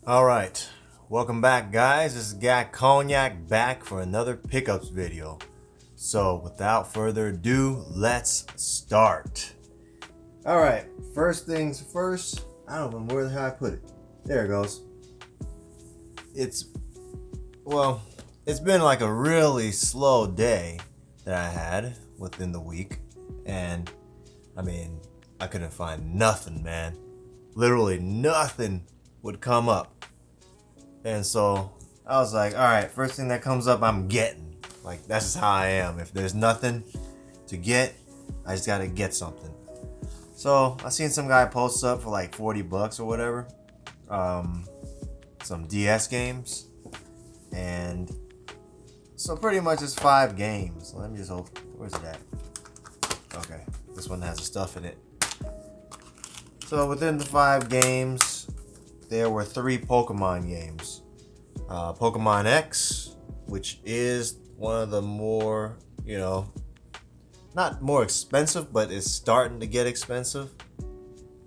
Alright, welcome back guys. This is Guy Cognac back for another pickups video. So without further ado, let's start. Alright, first things first, I don't know where the hell I put it. There it goes. It's been like a really slow day that I had within the week. And I couldn't find nothing, man. Literally nothing would come up. And so I was like, all right, first thing that comes up, I'm getting. Like, that's just how I am. If there's nothing to get, I just gotta get something. So I seen some guy post up for like $40 or whatever. Some DS games. And so pretty much it's 5 games. Let me just open. Where's it at? Okay, this one has the stuff in it. So within the 5 games, there were 3 Pokemon games. Pokemon X, which is one of the more, not more expensive, but it's starting to get expensive.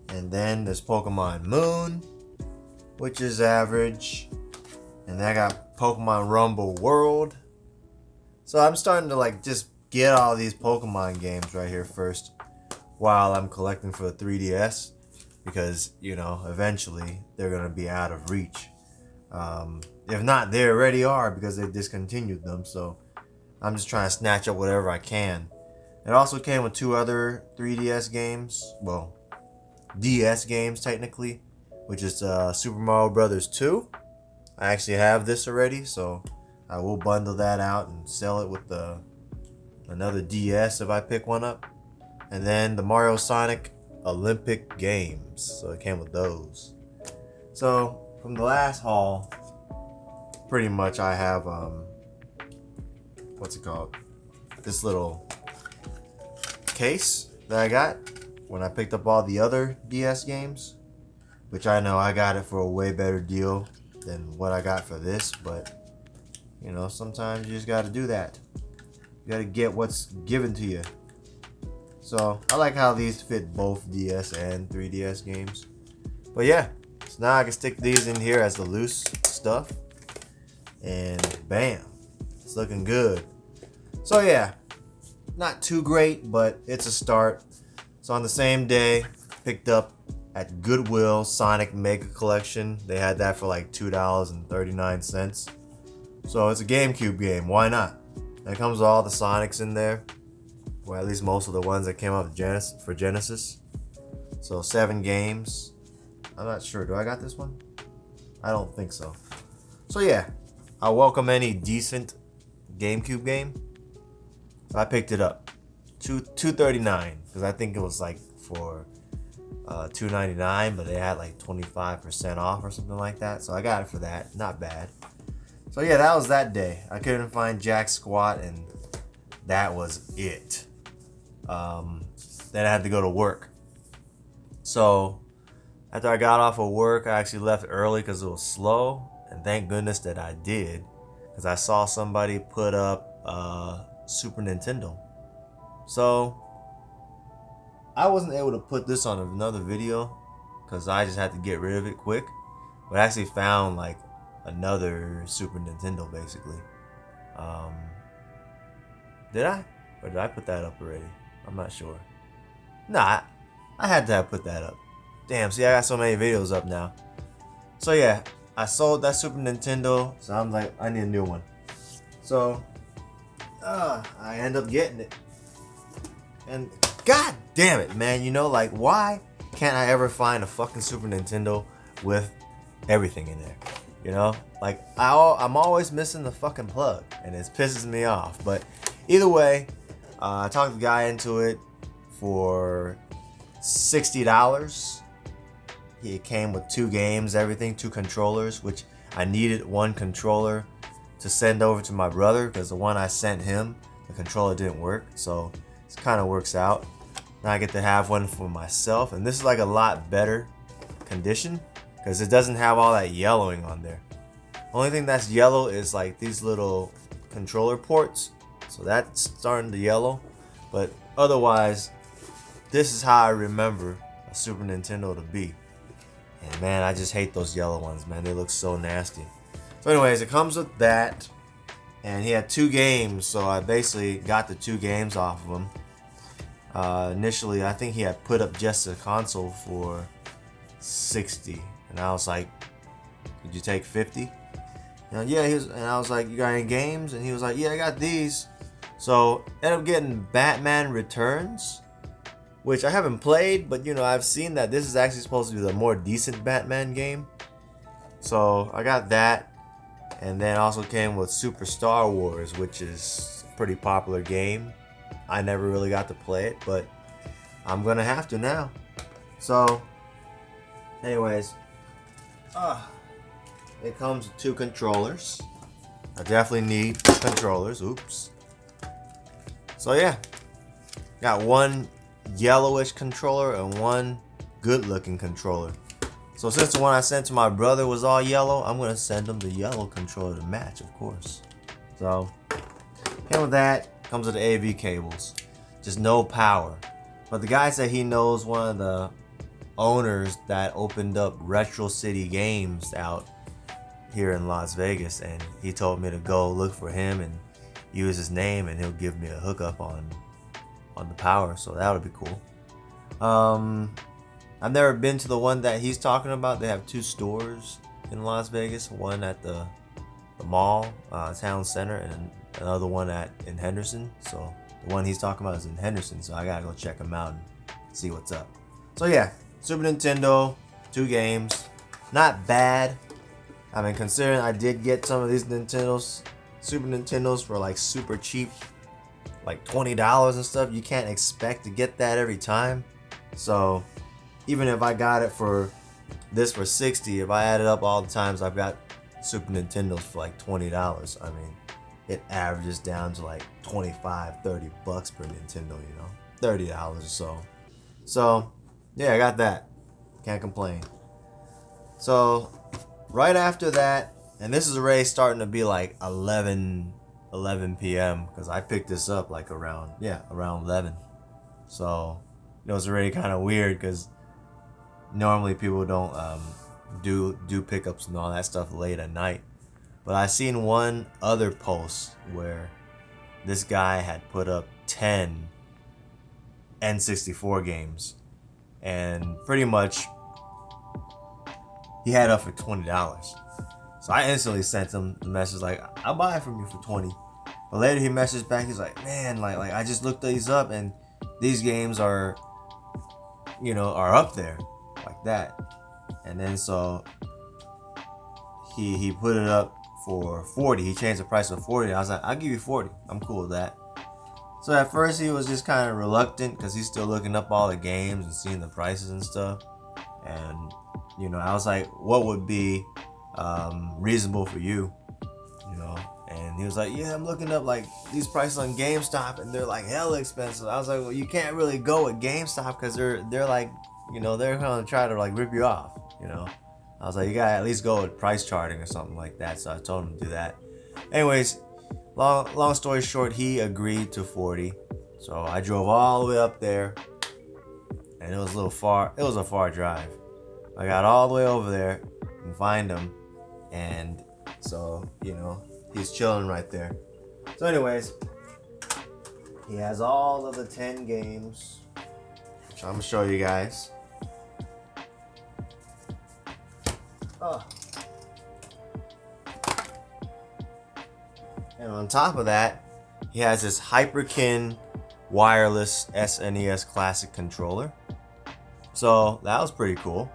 And then there's Pokemon Moon, which is average. And then I got Pokemon Rumble World. So I'm starting to just get all these Pokemon games right here first while I'm collecting for the 3DS. Because, eventually they're going to be out of reach. If not, they already are because they discontinued them. So I'm just trying to snatch up whatever I can. It also came with 2 other 3DS games. Well, DS games technically. Which is Super Mario Brothers 2. I actually have this already. So I will bundle that out and sell it with another DS if I pick one up. And then the Mario Sonic Olympic Games, so it came with those. So from the last haul, pretty much I have what's it called, this little case that I got when I picked up all the other DS games, which I know I got it for a way better deal than what I got for this, but sometimes you just got to do that. You got to get what's given to you. So I like how these fit both DS and 3DS games. But yeah, so now I can stick these in here as the loose stuff. And bam, it's looking good. So yeah, not too great, but it's a start. So on the same day, picked up at Goodwill Sonic Mega Collection. They had that for like $2.39. So it's a GameCube game, why not? It comes with all the Sonics in there. Well, at least most of the ones that came out for Genesis. So 7 games. I'm not sure. Do I got this one? I don't think so. So yeah, I welcome any decent GameCube game. So I picked it up. $2.39 because I think it was like for $2.99, but they had like 25% off or something like that. So I got it for that. Not bad. So yeah, that was that day. I couldn't find jack squat, and that was it. Then I had to go to work. So after I got off of work, I actually left early because it was slow, and thank goodness that I did, because I saw somebody put up Super Nintendo. So I wasn't able to put this on another video because I just had to get rid of it quick, but I actually found like another Super Nintendo basically. Did I? Or did I put that up already? I'm not sure. Nah, I had to have put that up. Damn, see, I got so many videos up now. So yeah, I sold that Super Nintendo, so I'm like, I need a new one. So, I end up getting it. And god damn it, man, why can't I ever find a fucking Super Nintendo with everything in there? I'm always missing the fucking plug, and it pisses me off. But either way, I talked the guy into it for $60. He came with 2 games, everything, 2 controllers, which I needed 1 controller to send over to my brother because the one I sent him, the controller didn't work. So it kind of works out. Now I get to have one for myself, and this is like a lot better condition because it doesn't have all that yellowing on there. Only thing that's yellow is like these little controller ports. So that's starting to yellow. But otherwise, this is how I remember a Super Nintendo to be. And man, I just hate those yellow ones, man. They look so nasty. So anyways, it comes with that. And he had 2 games, so I basically got the 2 games off of him. Initially, I think he had put up just a console for $60. And I was like, could you take $50? And yeah, and I was like, you got any games? And he was like, yeah, I got these. So ended up getting Batman Returns, which I haven't played, but you know, I've seen that this is actually supposed to be the more decent Batman game. So I got that, and then also came with Super Star Wars, which is a pretty popular game. I never really got to play it, but I'm gonna have to now. So anyways, it comes with 2 controllers. I definitely need controllers. Oops. So yeah, got 1 yellowish controller and 1 good looking controller. So since the one I sent to my brother was all yellow, I'm gonna send him the yellow controller to match, of course. So came with that, comes with the AV cables, just no power. But the guy said he knows one of the owners that opened up Retro City Games out here in Las Vegas, and he told me to go look for him and use his name, and he'll give me a hookup on the power. So that would be cool. I've never been to the one that he's talking about. They have 2 stores in Las Vegas, one at the mall, town center, and another one in Henderson. So the one he's talking about is in Henderson, so I gotta go check him out and see what's up. So yeah, Super Nintendo, 2 games, not bad. I mean, considering I did get some of these Super Nintendos for like super cheap, like $20 and stuff. You can't expect to get that every time. So even if I got it for this for $60, if I added up all the times I've got Super Nintendos for like $20, I mean, it averages down to like $25-30 per Nintendo, you know, $30 or so. So yeah, I got that. Can't complain. So right after that, and this is already starting to be like 11 p.m. because I picked this up like around 11. So it was already kind of weird because normally people don't do pickups and all that stuff late at night. But I seen one other post where this guy had put up 10 N64 games, and pretty much he had it up for $20. So I instantly sent him the message like, I'll buy it from you for $20. But later he messaged back, he's like, man, like I just looked these up and these games are, you know, are up there like that. And then so he put it up for $40. He changed the price to $40. I was like, I'll give you $40. I'm cool with that. So at first he was just kind of reluctant because he's still looking up all the games and seeing the prices and stuff. And you know, I was like, what would be reasonable for you, you know? And he was like, yeah, I'm looking up like these prices on GameStop and they're like hella expensive. I was like, well, you can't really go with GameStop because they're like, you know, they're gonna try to like rip you off, you know. I was like, you gotta at least go with price charting or something like that. So I told him to do that. Anyways, long story short, he agreed to $40. So I drove all the way up there, and it was a little far. It was a far drive. I got all the way over there and find him, and so, you know, he's chilling right there. So anyways, he has all of the 10 games, which I'm gonna show you guys. Oh. And on top of that, he has this Hyperkin wireless SNES Classic controller. So that was pretty cool.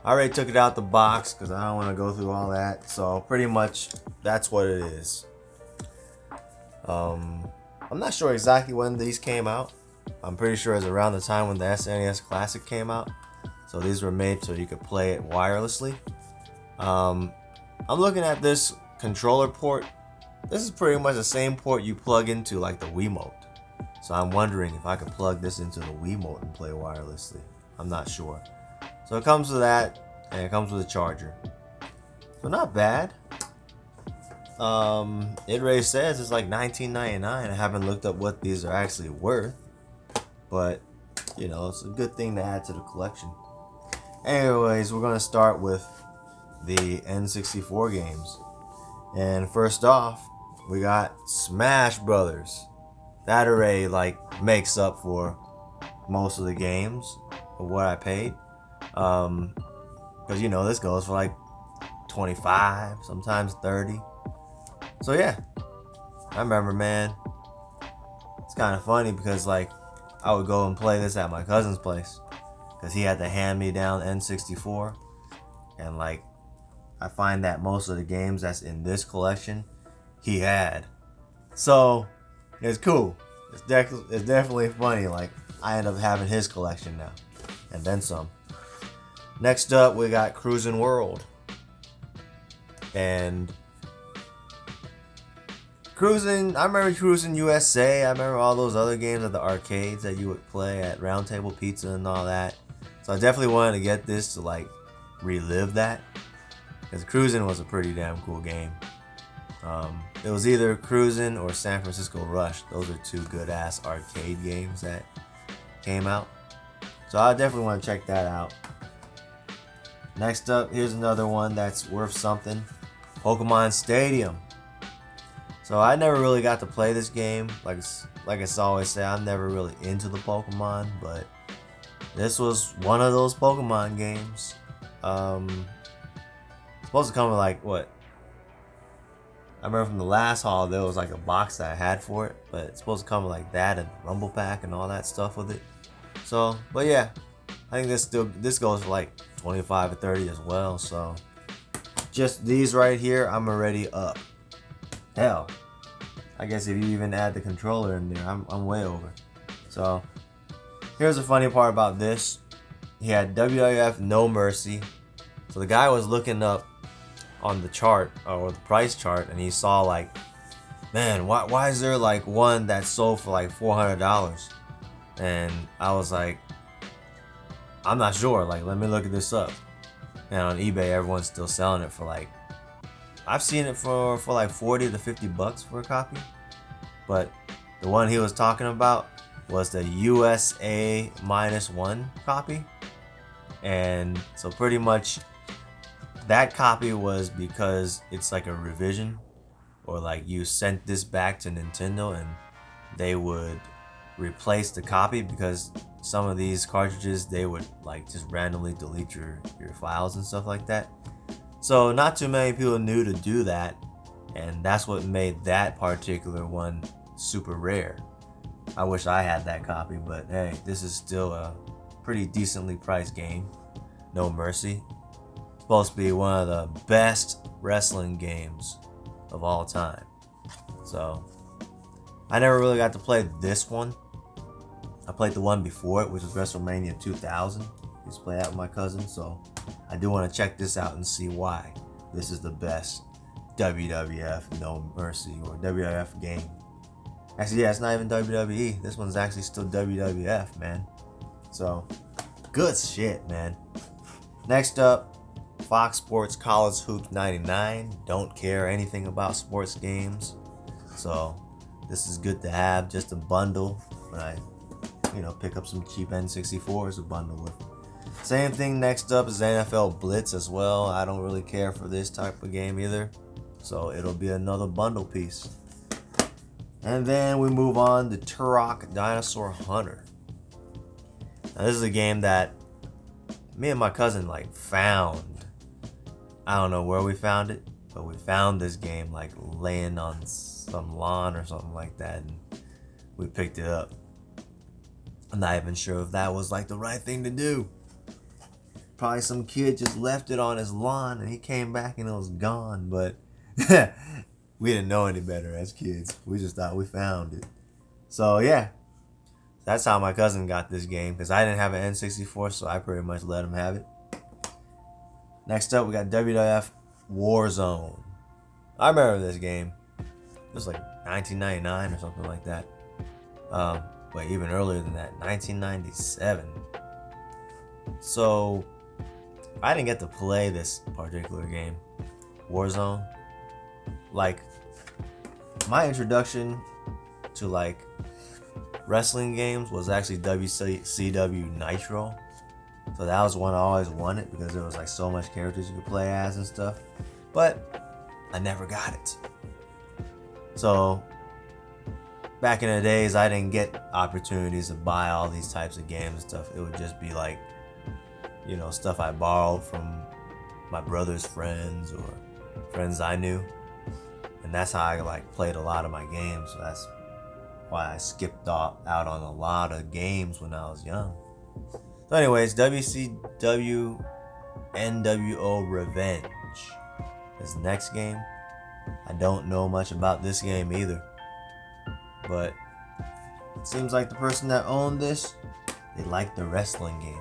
I already took it out the box because I don't want to go through all that. So pretty much that's what it is. I'm not sure exactly when these came out. I'm pretty sure it's around the time when the SNES Classic came out. So these were made so you could play it wirelessly. I'm looking at this controller port. This is pretty much the same port you plug into like the Wiimote. So I'm wondering if I could plug this into the Wiimote and play wirelessly. I'm not sure. So it comes with that, and it comes with a charger. So not bad. It already says it's like $19.99. I haven't looked up what these are actually worth, but you know, it's a good thing to add to the collection. Anyways, we're gonna start with the N64 games. And first off, we got Smash Brothers. That array like makes up for most of the games of what I paid. Because you know this goes for like 25, sometimes 30. So yeah, I remember, man. It's kind of funny because like I would go and play this at my cousin's place because he had the hand-me-down N64, and like I find that most of the games that's in this collection he had. So it's cool. It's definitely funny. Like I end up having his collection now, and then some. Next up, we got Cruis'n World, and Cruis'n. I remember Cruis'n USA. I remember all those other games at the arcades that you would play at Round Table Pizza and all that. So I definitely wanted to get this to like relive that, because Cruis'n was a pretty damn cool game. It was either Cruis'n or San Francisco Rush. Those are two good ass arcade games that came out. So I definitely want to check that out. Next up, here's another one that's worth something. Pokemon Stadium. So I never really got to play this game. Like I always say, I'm never really into the Pokemon, but this was one of those Pokemon games. Supposed to come with like what? I remember from the last haul there was like a box that I had for it, but it's supposed to come with like that and Rumble Pack and all that stuff with it. So, but yeah, I think this goes for like 25 or 30 as well. So just these right here, I'm already up. Hell, I guess if you even add the controller in there, I'm way over. So here's the funny part about this. He had WWF No Mercy. So the guy was looking up on the chart or the price chart, and he saw like, man, why is there like one that sold for like $400? And I was like, I'm not sure. Like, let me look at this up. And on eBay, everyone's still selling it for like, I've seen it for like 40 to 50 bucks for a copy. But the one he was talking about was the USA -1 copy. And so pretty much that copy was because it's like a revision, or like you sent this back to Nintendo and they would replace the copy, because some of these cartridges, they would like just randomly delete your files and stuff like that. So not too many people knew to do that, and that's what made that particular one super rare. I wish I had that copy, but hey, this is still a pretty decently priced game. No Mercy. Supposed to be one of the best wrestling games of all time. So I never really got to play this one. I played the one before it, which was WrestleMania 2000. I used to play that with my cousin, so I do want to check this out and see why this is the best WWF No Mercy or WWF game. Actually, yeah, it's not even WWE. This one's actually still WWF, man. So good shit, man. Next up, Fox Sports College Hoops 99. Don't care anything about sports games, so this is good to have, just a bundle when I, pick up some cheap N64s to bundle with. Same thing next up is NFL Blitz as well. I don't really care for this type of game either, so it'll be another bundle piece. And then we move on to Turok Dinosaur Hunter. Now this is a game that me and my cousin like found. I don't know where we found it, but we found this game like laying on some lawn or something like that, and we picked it up. I'm not even sure if that was like the right thing to do. Probably some kid just left it on his lawn and he came back and it was gone, but we didn't know any better as kids. We just thought we found it. So yeah, that's how my cousin got this game, because I didn't have an N64, so I pretty much let him have it. Next up, we got WWF Warzone. I remember this game. It was like 1999 or something like that. Wait, even earlier than that, 1997. So I didn't get to play this particular game, Warzone. Like, my introduction to like wrestling games was actually WCW Nitro. So that was one I always wanted because there was like so much characters you could play as and stuff. But I never got it. So back in the days, I didn't get opportunities to buy all these types of games and stuff. It would just be like, you know, stuff I borrowed from my brother's friends or friends I knew. And that's how I like played a lot of my games. So that's why I skipped out on a lot of games when I was young. So anyways, WCW NWO Revenge is the next game. I don't know much about this game either, but it seems like the person that owned this, they liked the wrestling game.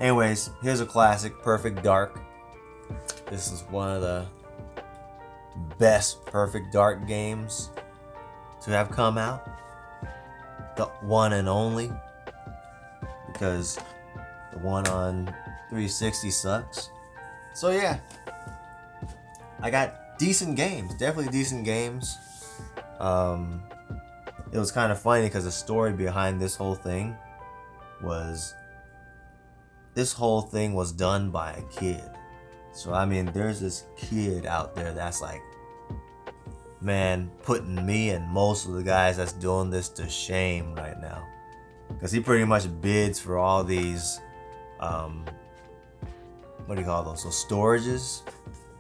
Anyways, here's a classic, Perfect Dark. This is one of the best Perfect Dark games to have come out. The one and only, because the one on 360 sucks. So yeah, I got decent games, definitely decent games. It was kind of funny because the story behind this whole thing was done by a kid. So I mean, there's this kid out there that's like, man, putting me and most of the guys that's doing this to shame right now, because he pretty much bids for all these what do you call those? So storages,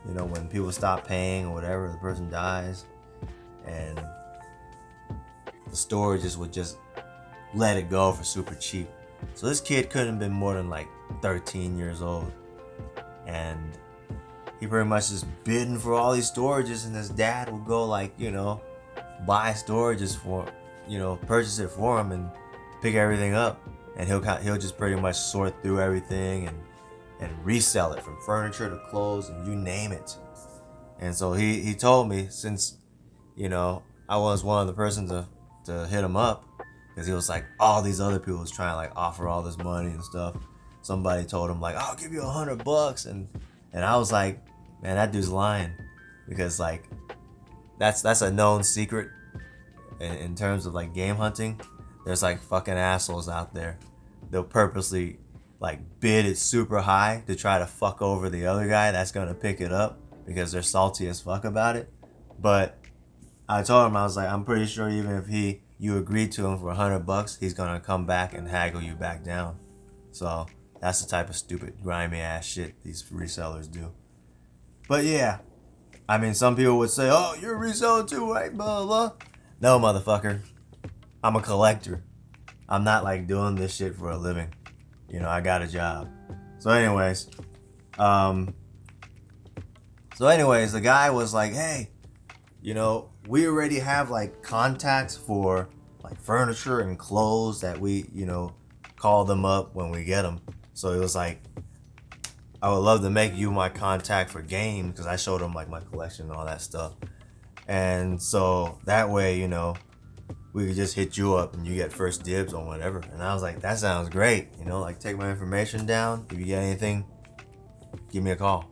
you know, when people stop paying or whatever, the person dies, and the storages would just let it go for super cheap. So this kid couldn't have been more than like 13 years old, and he pretty much just bidding for all these storages, and his dad would go like, you know, buy storages for, you know, purchase it for him and pick everything up, and he'll just pretty much sort through everything and resell it, from furniture to clothes and you name it. And so he told me, since, you know, I was one of the persons to hit him up, because he was like, all these other people was trying to like offer all this money and stuff. Somebody told him like, I'll give you $100, and I was like, man, that dude's lying, because like that's a known secret in terms of like game hunting. There's like fucking assholes out there. They'll purposely like bid it super high to try to fuck over the other guy that's gonna pick it up because they're salty as fuck about it. But I told him, I was like, I'm pretty sure even if you agreed to him for $100, he's gonna come back and haggle you back down. So that's the type of stupid, grimy ass shit these resellers do. But yeah, I mean, some people would say, oh, you're a reseller too, right? Blah, blah, blah. No, motherfucker. I'm a collector. I'm not like doing this shit for a living. You know, I got a job. So anyways, the guy was like, hey, you know, we already have like contacts for like furniture and clothes that we, you know, call them up when we get them. So it was like, I would love to make you my contact for games, because I showed him like my collection and all that stuff. And so that way, you know, we could just hit you up and you get first dibs on whatever. And I was like, that sounds great. You know, like, take my information down. If you get anything, give me a call.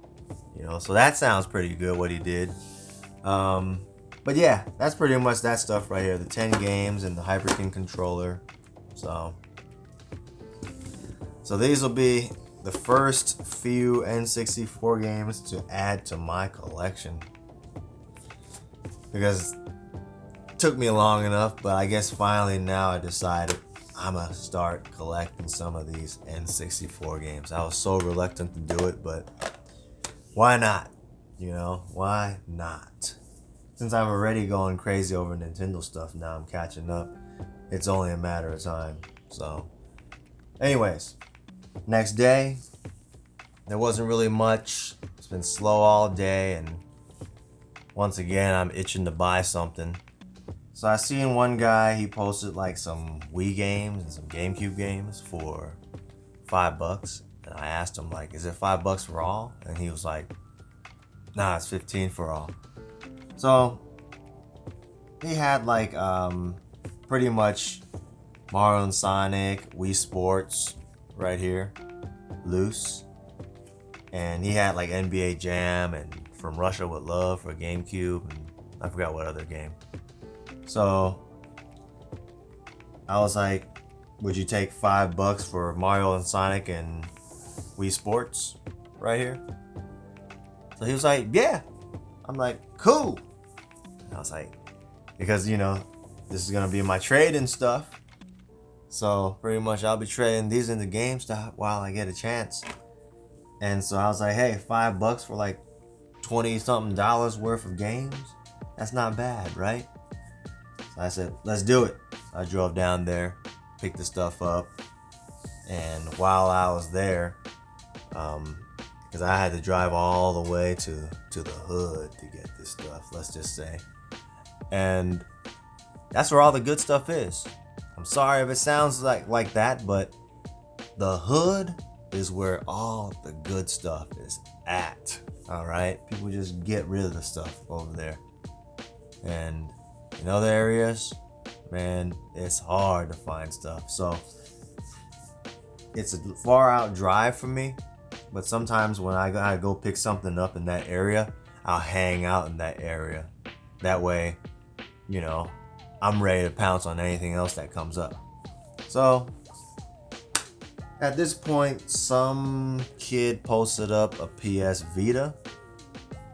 You know, so that sounds pretty good what he did. But yeah, that's pretty much that stuff right here. The 10 games and the Hyperkin controller. So these will be the first few N64 games to add to my collection, because it took me long enough. But I guess finally now I decided I'm gonna start collecting some of these N64 games. I was so reluctant to do it, but why not? You know, why not? Since I'm already going crazy over Nintendo stuff, now I'm catching up. It's only a matter of time. So anyways, next day, there wasn't really much. It's been slow all day, and once again, I'm itching to buy something. So I seen one guy, he posted like some Wii games and some GameCube games for $5. And I asked him, like, is it $5 for all? And he was like, nah, it's 15 for all. So he had like pretty much Mario and Sonic, Wii Sports right here, loose. And he had like NBA Jam and From Russia with Love for GameCube, and I forgot what other game. So I was like, would you take $5 for Mario and Sonic and Wii Sports right here. So he was like, yeah. I'm like, cool. And I was like, because, you know, this is going to be my trading stuff. So pretty much I'll be trading these into GameStop while I get a chance. And so I was like, hey, $5 for like 20 something dollars worth of games. That's not bad, right? So I said, let's do it. I drove down there, picked the stuff up. And while I was there, because I had to drive all the way to the hood to get this stuff, let's just say. And that's where all the good stuff is. I'm sorry if it sounds like that, but the hood is where all the good stuff is at. All right, people just get rid of the stuff over there. And in other areas, man, it's hard to find stuff. So it's a far out drive for me. But sometimes when I gotta go pick something up in that area, I'll hang out in that area. That way, you know, I'm ready to pounce on anything else that comes up. So at this point, some kid posted up a PS Vita.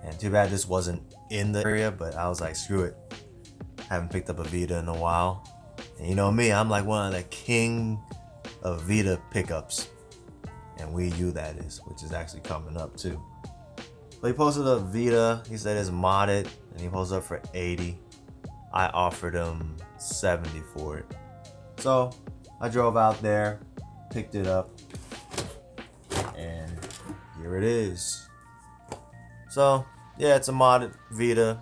And too bad this wasn't in the area, but I was like, screw it. I haven't picked up a Vita in a while. And you know me, I'm like one of the king of Vita pickups. And Wii U, that is, which is actually coming up too. But he posted up Vita. He said it's modded, and he posted up for 80. I offered him 70 for it. So I drove out there, picked it up, and here it is. So yeah, it's a modded Vita.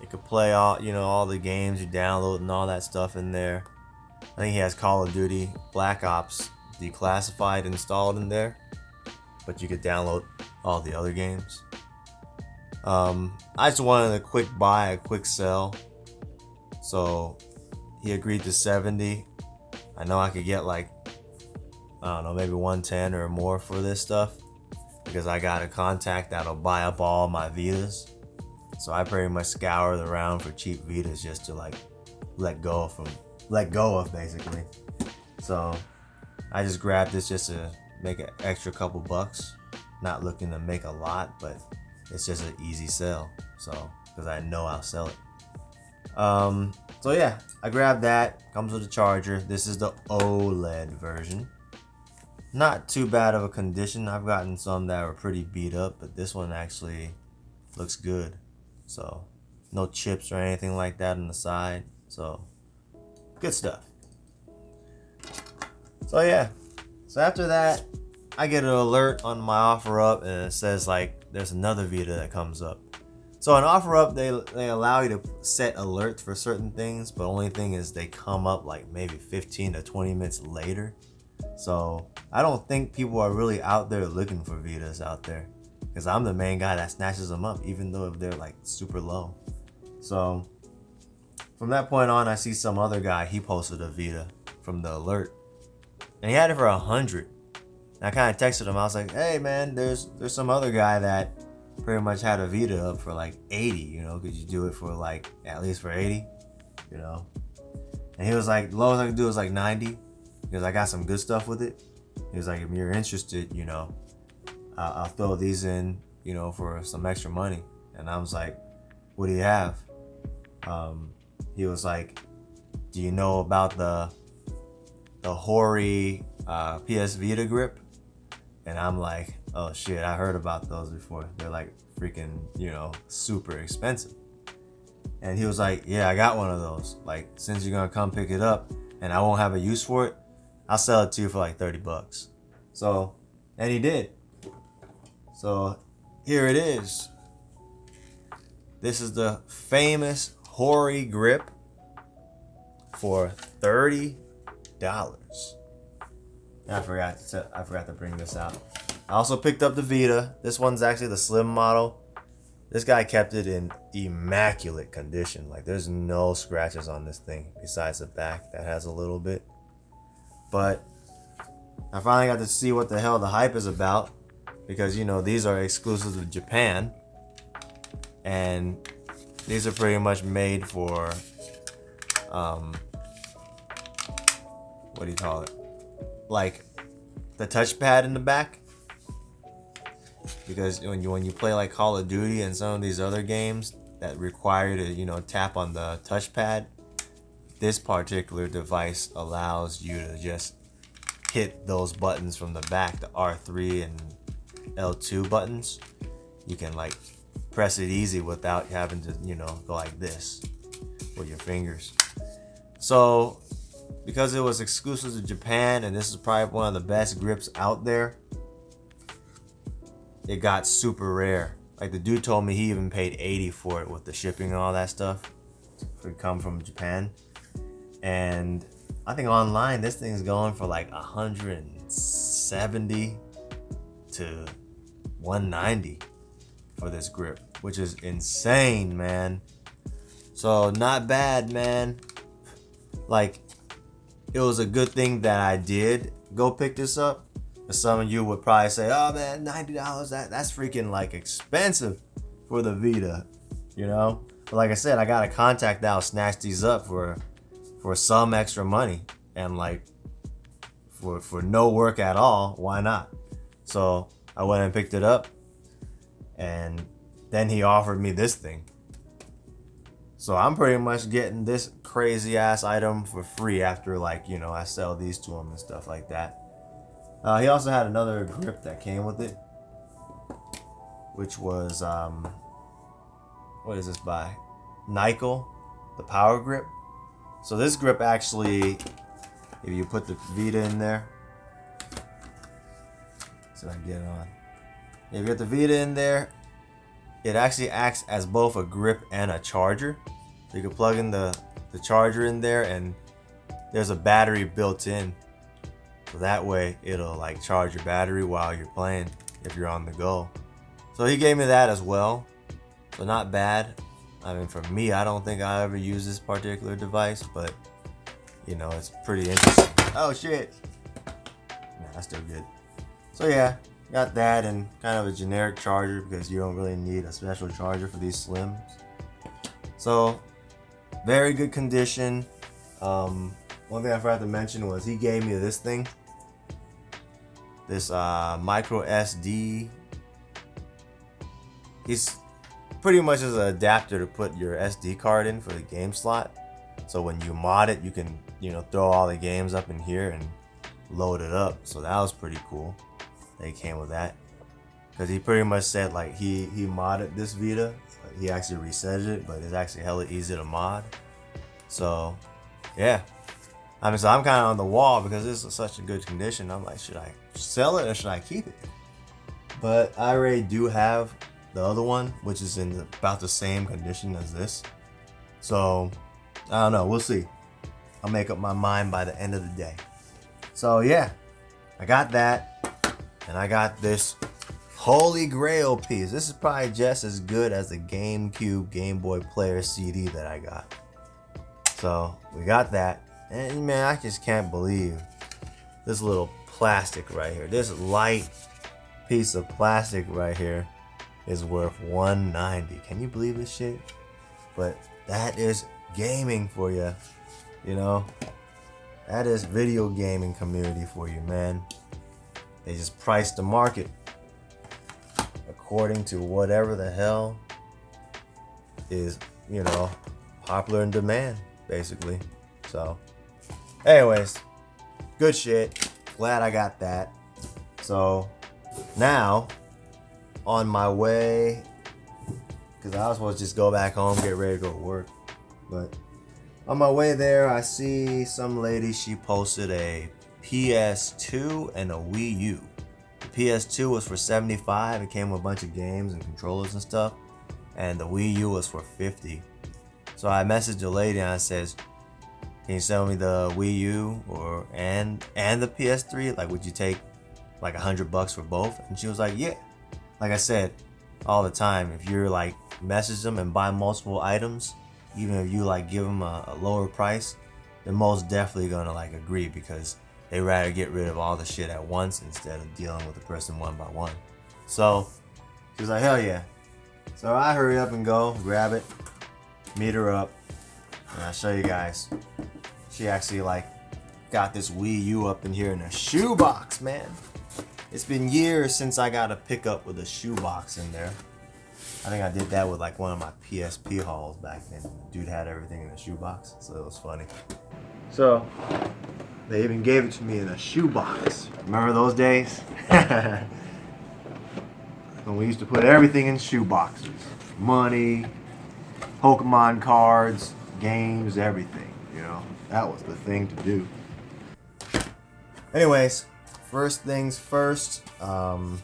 You could play all the games you download and all that stuff in there. I think he has Call of Duty Black Ops Declassified installed in there, but you could download all the other games. I just wanted a quick buy, a quick sell, so he agreed to 70. I know I could get like, I don't know, maybe 110 or more for this stuff, because I got a contact that'll buy up all my Vitas. So I pretty much scoured around for cheap Vitas just to like let go of basically. So I just grabbed this just to make an extra couple bucks. Not looking to make a lot, but it's just an easy sell. So, because I know I'll sell it. So yeah, I grabbed that. Comes with a charger. This is the OLED version. Not too bad of a condition. I've gotten some that were pretty beat up, but this one actually looks good. So, no chips or anything like that on the side. So, good stuff. So yeah, so after that, I get an alert on my offer up, and it says like there's another Vita that comes up. So on offer up, they allow you to set alerts for certain things, but only thing is they come up like maybe 15 to 20 minutes later. So I don't think people are really out there looking for Vitas out there, because I'm the main guy that snatches them up, even though if they're like super low. So from that point on, I see some other guy, he posted a Vita from the alert, and he had it for 100. And I kind of texted him. I was like, hey man, there's some other guy that pretty much had a Vita up for like 80, you know, could you do it for like at least for 80, you know? And he was like, the lowest I could do is like 90, because I got some good stuff with it. He was like, if you're interested, you know, I'll throw these in, you know, for some extra money. And I was like, what do you have? He was like, do you know about the Hori PS Vita grip? And I'm like, oh shit, I heard about those before. They're like freaking, you know, super expensive. And he was like, yeah, I got one of those. Like, since you're gonna come pick it up and I won't have a use for it, I'll sell it to you for like 30 bucks. So, and he did. So here it is. This is the famous Hori grip for $30. I forgot to bring this out. I also picked up the Vita. This one's actually the slim model. This guy kept it in immaculate condition. Like, there's no scratches on this thing besides the back that has a little bit. But I finally got to see what the hell the hype is about, because, you know, these are exclusive to Japan, and these are pretty much made for what do you call it? Like the touchpad in the back. because when you play like Call of Duty and some of these other games that require you to, you know, tap on the touchpad, this particular device allows you to just hit those buttons from the back, the R3 and L2 buttons. You can like press it easy without having to, you know, go like this with your fingers. So because it was exclusive to Japan, and this is probably one of the best grips out there, it got super rare. Like the dude told me he even paid 80 for it with the shipping and all that stuff for it come from Japan. And I think online this thing's going for like 170 to 190 for this grip, which is insane, man. So not bad, man. Like, it was a good thing that I did go pick this up. Some of you would probably say, oh man, $90, that's freaking like expensive for the Vita, you know? But like I said, I got a contact that'll snatch these up for some extra money, and like for no work at all. Why not? So I went and picked it up, and then he offered me this thing. So I'm pretty much getting this crazy ass item for free after, like, you know, I sell these to him and stuff like that. He also had another grip that came with it, which was what is this by? Nyckel, the power grip. So this grip actually, if you put the Vita in there, so I get it on. If you get the Vita in there, it actually acts as both a grip and a charger. So you can plug in the charger in there, and there's a battery built in. So that way it'll like charge your battery while you're playing if you're on the go. So he gave me that as well. So not bad. I mean, for me, I don't think I ever use this particular device, but you know, it's pretty interesting. Oh shit. Nah, that's still good. So yeah, got that and kind of a generic charger because you don't really need a special charger for these Slims. So very good condition. One thing I forgot to mention was he gave me this thing. This micro SD. He's pretty much as an adapter to put your SD card in for the game slot. So when you mod it, you can, you know, throw all the games up in here and load it up. So that was pretty cool. They came with that, because he pretty much said like he modded this Vita. He actually reset it, but it's actually hella easy to mod. So yeah, I mean, so I'm kind of on the wall because this is such a good condition. I'm like, should I sell it or should I keep it? But I already do have the other one, which is in about the same condition as this. So I don't know, we'll see. I'll make up my mind by the end of the day. So yeah, I got that, and I got this Holy Grail piece. This is probably just as good as the GameCube Game Boy Player CD that I got. So we got that, and man, I just can't believe this little plastic right here. This light piece of plastic right here is worth $190. Can you believe this shit? But that is gaming for you, you know? That is video gaming community for you, man. They just priced the market according to whatever the hell is, you know, popular in demand, basically. So anyways, good shit. Glad I got that. So now on my way, because I was supposed to just go back home, get ready to go to work, but on my way there, I see some lady, she posted a PS2 and a Wii U. The PS2 was for $75. It came with a bunch of games and controllers and stuff, and the Wii U was for $50. So I messaged the lady and I says, can you sell me the Wii U and the PS3? Like, would you take like $100 for both? And she was like, yeah. Like I said all the time, if you're like message them and buy multiple items, even if you like give them a lower price, they're most definitely gonna like agree, because they rather get rid of all the shit at once instead of dealing with the person one by one. So she was like, hell yeah. So I hurry up and go grab it, meet her up, and I'll show you guys. She actually like got this Wii U up in here in a shoebox, man. It's been years since I got a pickup with a shoebox in there. I think I did that with like one of my PSP hauls back then. The dude had everything in a shoebox, so it was funny. So, they even gave it to me in a shoebox. Remember those days? When we used to put everything in shoeboxes. Money, Pokemon cards, games, everything, you know. That was the thing to do. Anyways, first things first, comes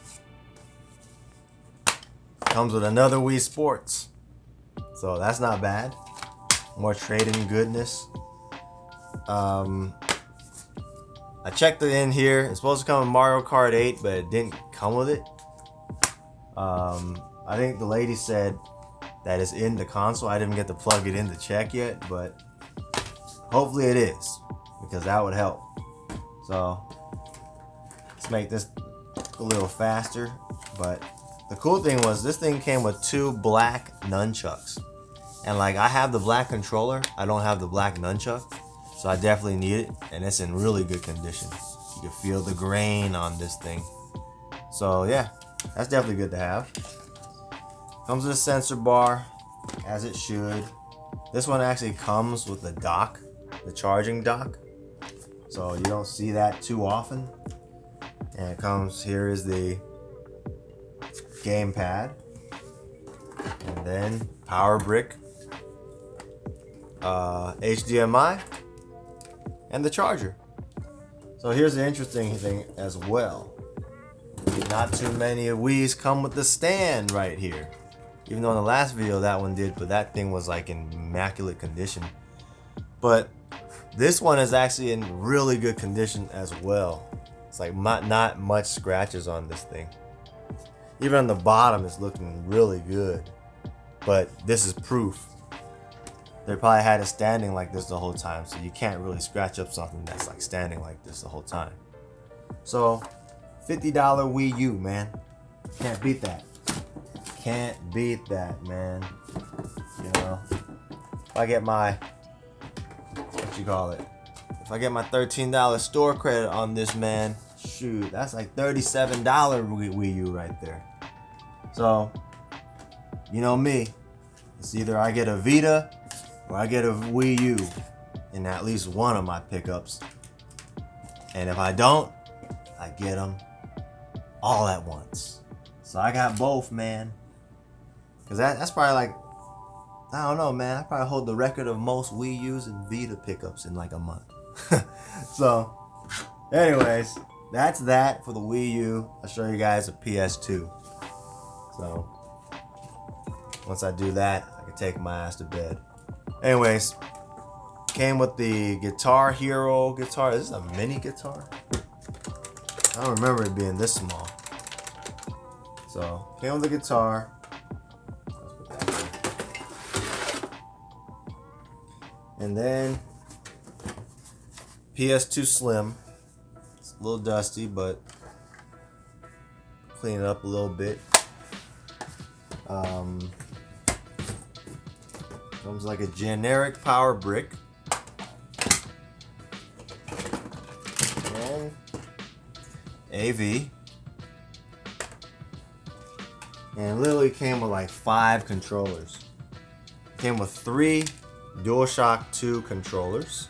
with another Wii Sports. So that's not bad. More trading goodness. I checked it in here. It's supposed to come with Mario Kart 8, but it didn't come with it. I think the lady said that it's in the console. I didn't get to plug it in to check yet, but hopefully it is, because that would help. So let's make this a little faster. But the cool thing was this thing came with 2 black nunchucks. And like I have the black controller, I don't have the black nunchuck. So I definitely need it, and it's in really good condition. You can feel the grain on this thing. So yeah, that's definitely good to have. Comes with a sensor bar, as it should. This one actually comes with the dock, the charging dock. So you don't see that too often. And it comes, here is the gamepad. And then power brick, HDMI, and the charger. So here's the interesting thing as well. Not too many of Wii's come with the stand right here. Even though in the last video that one did, but that thing was like in immaculate condition. But this one is actually in really good condition as well. It's like not much scratches on this thing. Even on the bottom it's looking really good. But this is proof. They probably had it standing like this the whole time, so you can't really scratch up something that's like standing like this the whole time. So $50 Wii U, man. Can't beat that. Can't beat that, man. You know, if I get my, what you call it? If I get my $13 store credit on this, man, shoot, that's like $37 Wii U right there. So, you know me. It's either I get a Vita or I get a Wii U in at least one of my pickups. And if I don't, I get them all at once. So I got both, man. Cause that's probably like, I don't know, man. I probably hold the record of most Wii U's and Vita pickups in like a month. So, anyways, that's that for the Wii U. I'll show you guys a PS2. So, once I do that, I can take my ass to bed. Anyways, came with the Guitar Hero guitar. Is this a mini guitar? I don't remember it being this small. So, came with the guitar. Let's put that here. And then PS2 Slim. It's a little dusty, but clean it up a little bit. Comes like a generic power brick. And AV. And literally came with like 5 controllers. Came with 3 DualShock 2 controllers.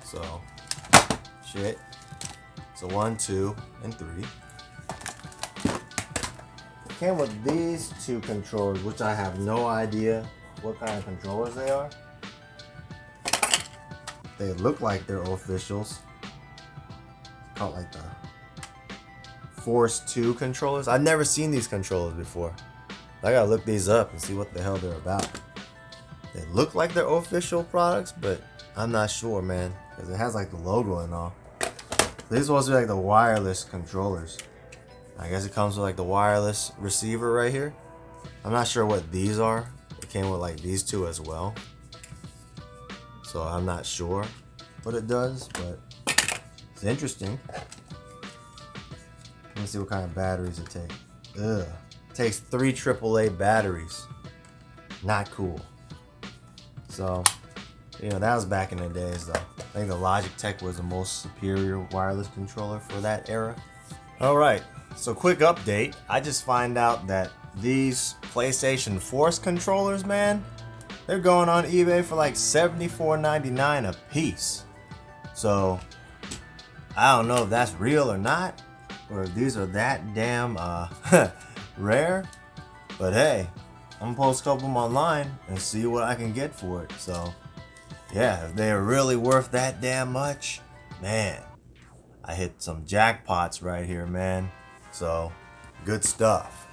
So, shit. So 1, 2, and 3. It came with these 2 controllers, which I have no idea what kind of controllers they are. They look like they're officials. It's called like the Force 2 controllers. I've never seen these controllers before. I gotta look these up and see what the hell they're about. They look like they're official products, but I'm not sure, man, because it has like the logo and all. These are supposed to be like the wireless controllers. I guess it comes with like the wireless receiver right here. I'm not sure what these are. It came with like these 2 as well. So I'm not sure what it does, but it's interesting. Let me see what kind of batteries it takes. Ugh. It takes 3 AAA batteries. Not cool. So, you know, that was back in the days though. I think the Logitech was the most superior wireless controller for that era. Alright, So quick update, I just find out that these PlayStation Force controllers, man, they're going on eBay for like $74.99 a piece. So I don't know if that's real or not, or if these are that damn rare. But hey, I'm gonna post a couple of them online and see what I can get for it. So yeah, if they're really worth that damn much, man, I hit some jackpots right here, man. So good stuff.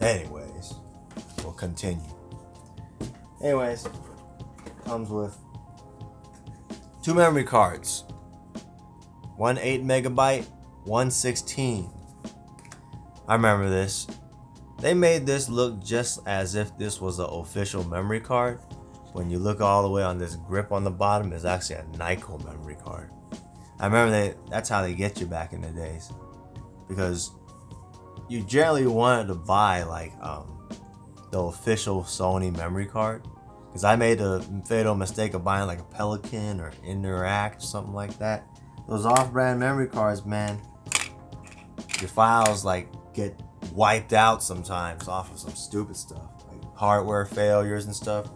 Anyways, we'll continue. Anyways, comes with 2 memory cards. One 8 megabyte, one 16. I remember this. They made this look just as if this was an official memory card. When you look all the way on this grip on the bottom, it's actually a Nyko memory card. I remember that's how they get you back in the days. Because you generally wanted to buy like the official Sony memory card. Because I made the fatal mistake of buying like a Pelican or Interact, something like that. Those off-brand memory cards, man, your files like get wiped out sometimes off of some stupid stuff, like hardware failures and stuff.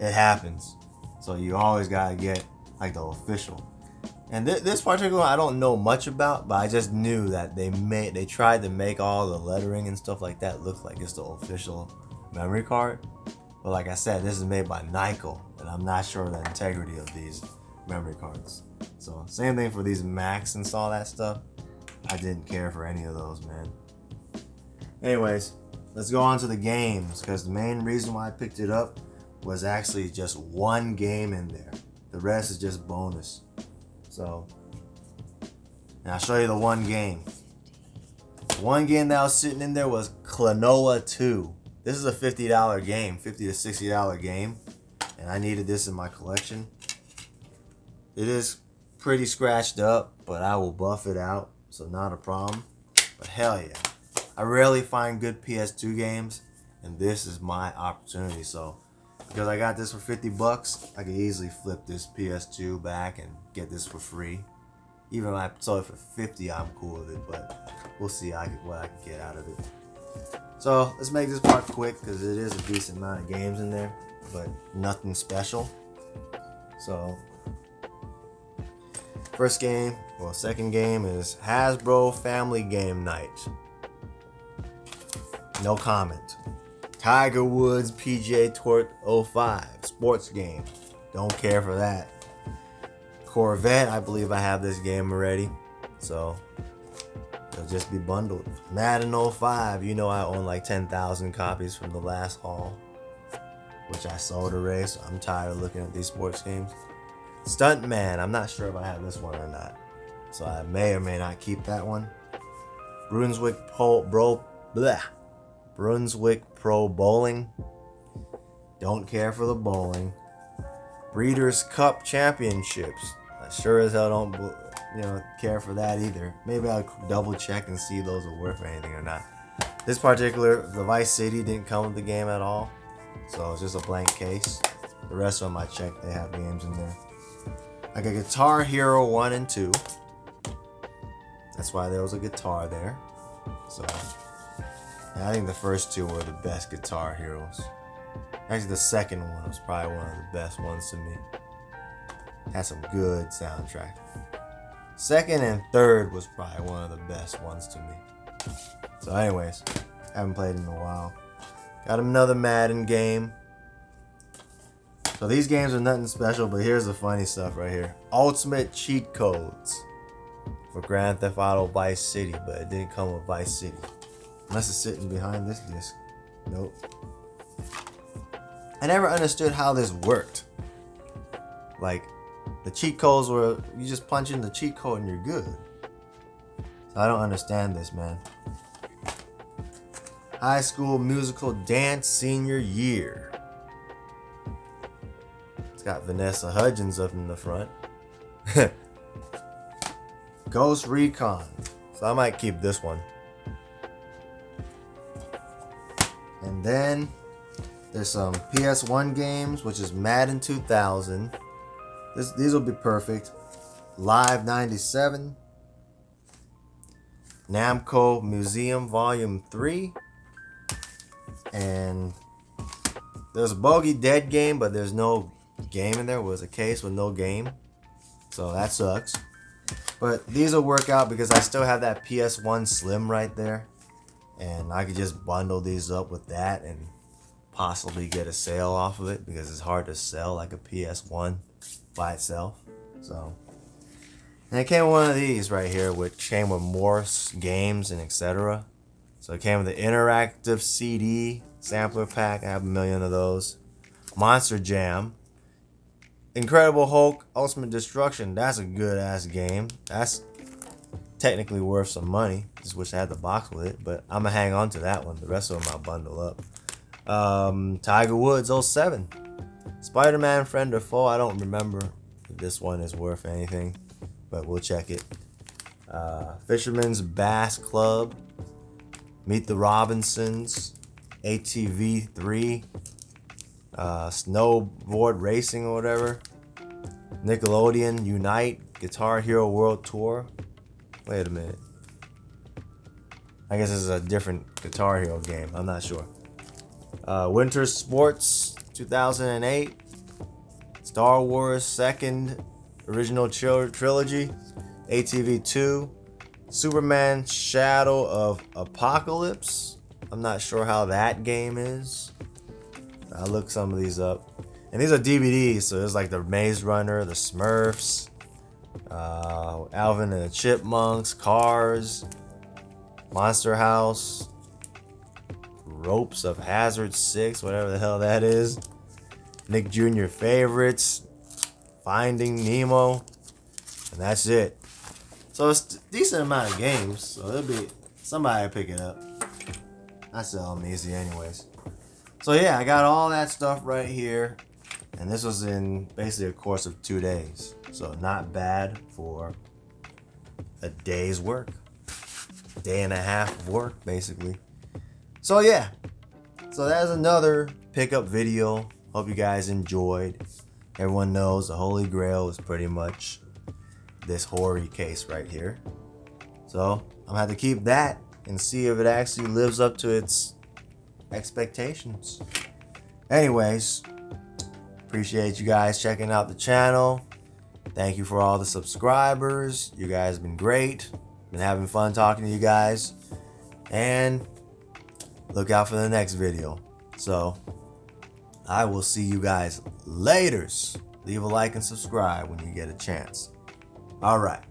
It happens. So you always gotta get like the official. And this particular one I don't know much about, but I just knew that they tried to make all the lettering and stuff like that look like it's the official memory card. But like I said, this is made by Nyko, and I'm not sure the integrity of these memory cards. So same thing for these Macs and all that stuff. I didn't care for any of those, man. Anyways, let's go on to the games, because the main reason why I picked it up was actually just one game in there. The rest is just bonus. So, and I'll show you the one game. The one game that was sitting in there was Klonoa 2. This is a $50 game, $50 to $60 game, and I needed this in my collection. It is pretty scratched up, but I will buff it out, so not a problem. But hell yeah. I rarely find good PS2 games, and this is my opportunity. So because I got this for 50 bucks, I could easily flip this PS2 back and get this for free. Even if I sold it for 50, I'm cool with it, but we'll see what I can get out of it. So let's make this part quick, because it is a decent amount of games in there, but nothing special. So second game is Hasbro Family Game Night. No comment. Tiger Woods PGA Tour 05 sports game. Don't care for that. Corvette, I believe I have this game already, so it'll just be bundled. Madden 05, you know I own like 10,000 copies from the last haul, which I sold already, so I'm tired of looking at these sports games. Stuntman, I'm not sure if I have this one or not, so I may or may not keep that one. Brunswick Pro Bowling. Don't care for the bowling. Breeders' Cup Championships. I sure as hell don't care for that either. Maybe I'll double check and see those are worth anything or not. This particular, the Vice City didn't come with the game at all, so it's just a blank case. The rest of them I checked, they have games in there. I got Guitar Hero 1 and 2. That's why there was a guitar there. So I think the first two were the best Guitar Heroes. Actually, the second one was probably one of the best ones to me. Had some good soundtrack. Second and third was probably one of the best ones to me. So anyways, haven't played in a while. Got another Madden game. So these games are nothing special, but here's the funny stuff right here. Ultimate cheat codes for Grand Theft Auto Vice City, but it didn't come with Vice City. Unless it's sitting behind this disc. Nope. I never understood how this worked. Like, the cheat codes were, you just punch in the cheat code and you're good. So I don't understand this, man. High School Musical Dance Senior Year. It's got Vanessa Hudgens up in the front. Ghost Recon. So I might keep this one. And then there's some PS1 games, which is Madden 2000. These will be perfect. Live 97. Namco Museum Volume 3. And there's a Bogey Dead game, but there's no game in there. It was a case with no game. So that sucks. But these will work out because I still have that PS1 Slim right there. And I could just bundle these up with that and possibly get a sale off of it because it's hard to sell like a PS1 by itself. So, and it came with one of these right here, which came with more games and etc. So it came with the interactive CD sampler pack. I have a million of those. Monster Jam. Incredible Hulk Ultimate Destruction. That's a good ass game. That's technically worth some money. Just wish I had the box with it, but I'm gonna hang on to that one. The rest of them I'll bundle up. Tiger Woods 07. Spider-Man Friend or Foe. I don't remember if this one is worth anything, but we'll check it. Fisherman's Bass Club. Meet the Robinsons. ATV 3. Snowboard Racing or whatever. Nickelodeon Unite. Guitar Hero World Tour. Wait a minute. I guess this is a different Guitar Hero game. I'm not sure. Winter Sports 2008. Star Wars 2nd Original Trilogy. ATV 2. Superman Shadow of Apocalypse. I'm not sure how that game is. I'll look some of these up. And these are DVDs, so there's like the Maze Runner, the Smurfs, Alvin and the Chipmunks, Cars, Monster House, Ropes of Hazard 6, whatever the hell that is, Nick Jr. Favorites, Finding Nemo, and that's it. So it's a decent amount of games, so it'll be somebody will pick it up. I sell them easy anyways. So yeah, I got all that stuff right here, and this was in basically a course of 2 days. So not bad for a day's work. Day and a half of work, basically. So yeah, so that's another pickup video. Hope you guys enjoyed. Everyone knows the Holy Grail is pretty much this Hori case right here. So I'm gonna have to keep that and see if it actually lives up to its expectations. Anyways, appreciate you guys checking out the channel. Thank you for all the subscribers. You guys have been great. Been having fun talking to you guys. And look out for the next video. So I will see you guys laters. Leave a like and subscribe when you get a chance. All right.